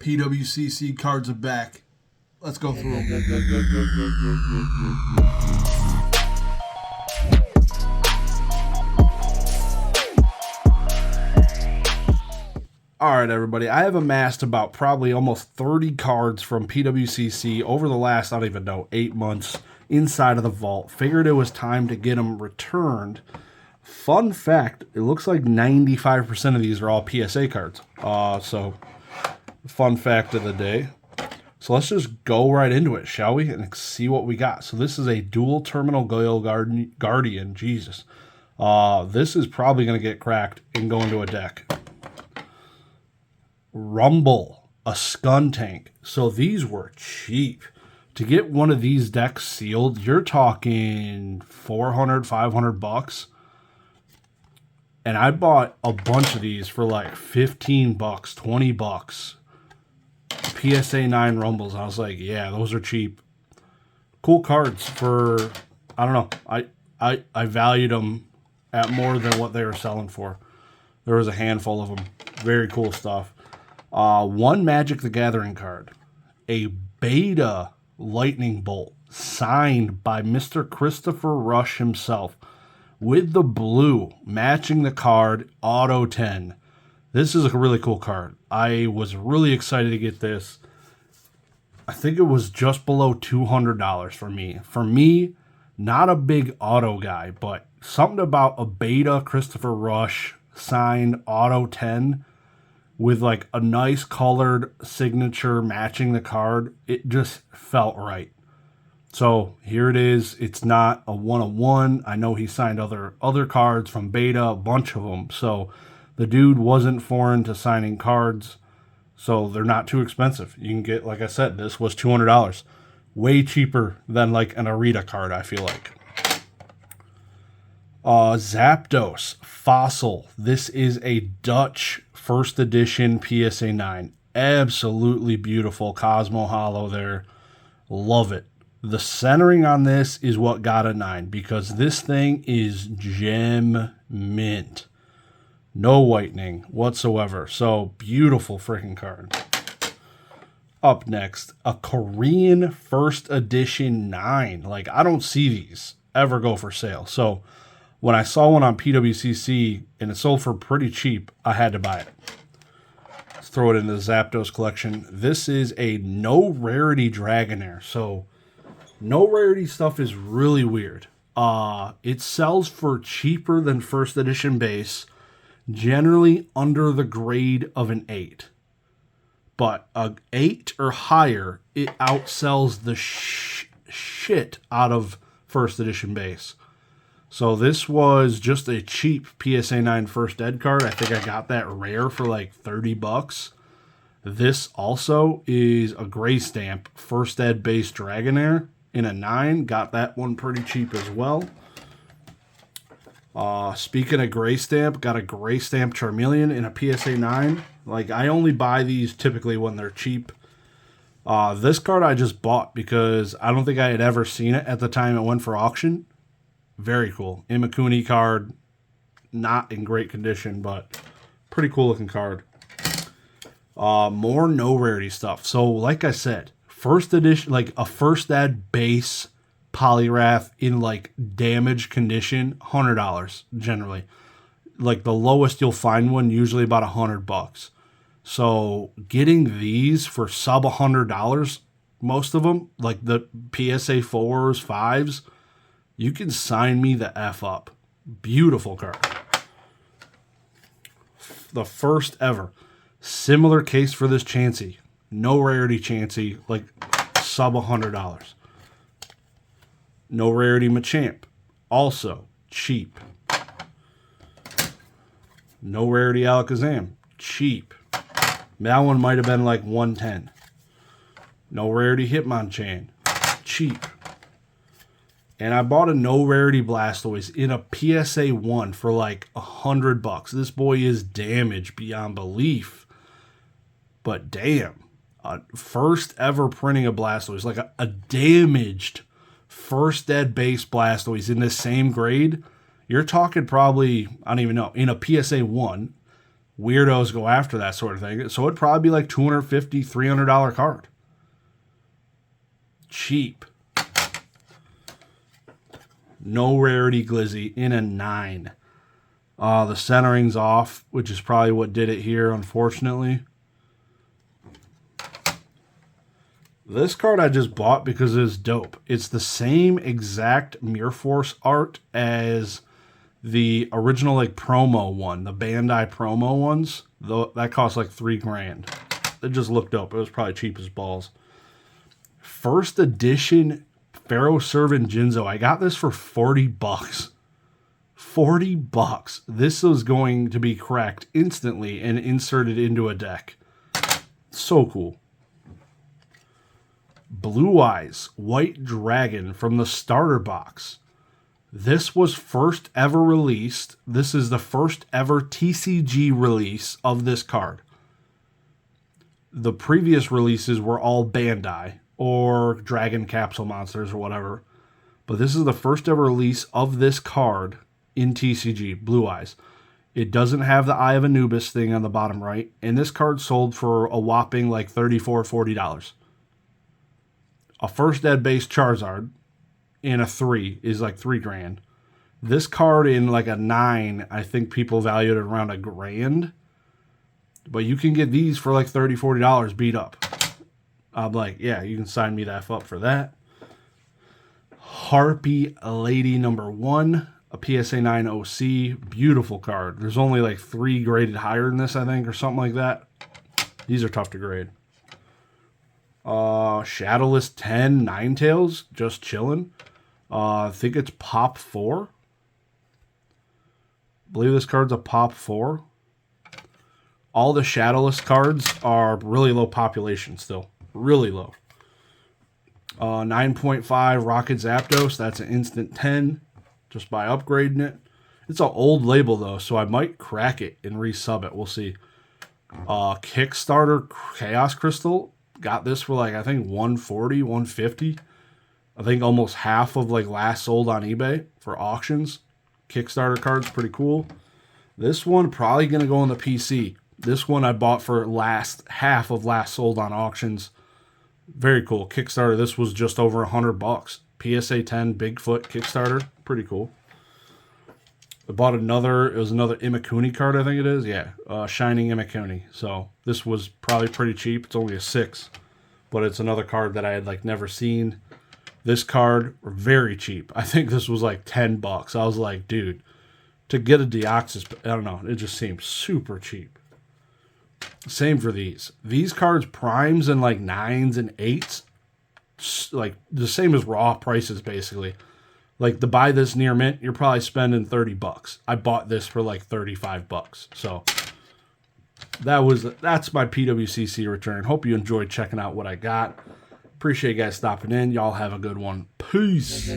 PWCC cards are back. Let's go through them. Alright, everybody. I have amassed about probably almost 30 cards from PWCC over the last, I don't even know, 8 months inside of the vault. Figured it was time to get them returned. Fun fact, it looks like 95% of these are all PSA cards. So, fun fact of the day. So let's just go right into it, shall we? And see what we got. So this is a dual terminal Goyle Guardian. Jesus. This is probably going to get cracked and go into a deck. Rumble, a Scun Tank. So these were cheap. To get one of these decks sealed, you're talking $400, $500. And I bought a bunch of these for like $15, $20. PSA 9 Rumbles. I was like, yeah, those are cheap. Cool cards for, I don't know. I valued them at more than what they were selling for. There was a handful of them. Very cool stuff. One Magic the Gathering card. A Beta Lightning Bolt signed by Mr. Christopher Rush himself. With the blue, matching the card, Auto 10. This is a really cool card. I was really excited to get this. I think it was just below $200 for me. For me, not a big auto guy, but something about a Beta Christopher Rush signed Auto 10 with like a nice colored signature matching the card. It just felt right. So here it is. It's not a one-on-one. I know he signed other cards from Beta, a bunch of them. So the dude wasn't foreign to signing cards. So they're not too expensive. You can get, like I said, this was $200. Way cheaper than like an Arita card, I feel like. Zapdos Fossil. This is a Dutch first edition PSA 9. Absolutely beautiful Cosmo Hollow there. Love it. The centering on this is what got a 9 because this thing is gem mint. No whitening whatsoever. So beautiful freaking card. Up next, a Korean first edition 9. Like, I don't see these ever go for sale. So when I saw one on PWCC and it sold for pretty cheap, I had to buy it. Let's throw it in the Zapdos collection. This is a no rarity Dragonair. So no rarity stuff is really weird. It sells for cheaper than first edition base, generally under the grade of an 8. But a 8 or higher, it outsells the shit out of first edition base. So this was just a cheap PSA 9 first ed card. I think I got that rare for like $30. This also is a gray stamp first ed base Dragonair. In a 9, got that one pretty cheap as well. Speaking of gray stamp, got a gray stamp Charmeleon in a PSA 9. Like, I only buy these typically when they're cheap. This card I just bought because I don't think I had ever seen it at the time it went for auction. Very cool. Imakuni card. Not in great condition, but pretty cool looking card. More no rarity stuff. So, like I said, first edition, like a first ed base Poliwrath in like damaged condition, $100 generally. Like the lowest you'll find one, usually about $100. So getting these for sub $100, most of them, like the PSA 4s, 5s, you can sign me the F up. Beautiful card. The first ever. Similar case for this Chansey. No rarity Chansey, like sub $100. No rarity Machamp, also cheap. No rarity Alakazam, cheap. That one might have been like $110. No rarity Hitmonchan, cheap. And I bought a no rarity Blastoise in a PSA 1 for like $100. This boy is damaged beyond belief. But damn. First ever printing of Blastoise, like a damaged first ed base Blastoise in this same grade, you're talking probably, I don't even know, in a PSA 1, weirdos go after that sort of thing. So it'd probably be like $250, $300 card. Cheap. No rarity glizzy in a 9. The centering's off, which is probably what did it here, unfortunately. This card I just bought because it's dope. It's the same exact Mirror Force art as the original like promo one, the Bandai promo ones. Though that cost like $3,000. It just looked dope. It was probably cheap as balls. First edition Pharaoh Servant Jinzo. I got this for $40. $40. This was going to be cracked instantly and inserted into a deck. So cool. Blue Eyes White Dragon from the starter box. This was first ever released. This is the first ever TCG release of this card. The previous releases were all Bandai or Dragon Capsule Monsters or whatever. But this is the first ever release of this card in TCG, Blue Eyes. It doesn't have the Eye of Anubis thing on the bottom right. And this card sold for a whopping like $34, $40. A first ed base Charizard in a 3 is like $3,000. This card in like a 9, I think people valued it around $1,000. But you can get these for like $30, $40 beat up. I'm like, yeah, you can sign me that up for that. Harpy Lady number 1, a PSA 9 OC. Beautiful card. There's only like 3 graded higher than this, I think, or something like that. These are tough to grade. Shadowless 10 Ninetales, just chilling. I think it's Pop 4. I believe this card's a Pop 4. All the Shadowless cards are really low population still. Really low. 9.5 Rocket Zapdos. That's an instant 10 just by upgrading it. It's an old label though, so I might crack it and resub it. We'll see. Kickstarter Chaos Crystal. Got this for like, I think 140, 150. I think almost half of like last sold on eBay for auctions. Kickstarter cards, pretty cool. This one probably going to go on the PC. This one I bought for half of last sold on auctions. Very cool. Kickstarter, this was just over $100. PSA 10 Bigfoot Kickstarter. Pretty cool. I bought another, it was another Imakuni card, I think it is. Yeah, Shining Imakuni. So this was probably pretty cheap. It's only a 6. But it's another card that I had like never seen. This card, very cheap. I think this was like $10. I was like, dude, to get a Deoxys, I don't know. It just seems super cheap. Same for these. These cards, primes and like 9s and 8s, like the same as raw prices basically. Like to buy this near mint, you're probably spending $30. I bought this for like $35. So that's my PWCC return. Hope you enjoyed checking out what I got. Appreciate you guys stopping in. Y'all have a good one. Peace.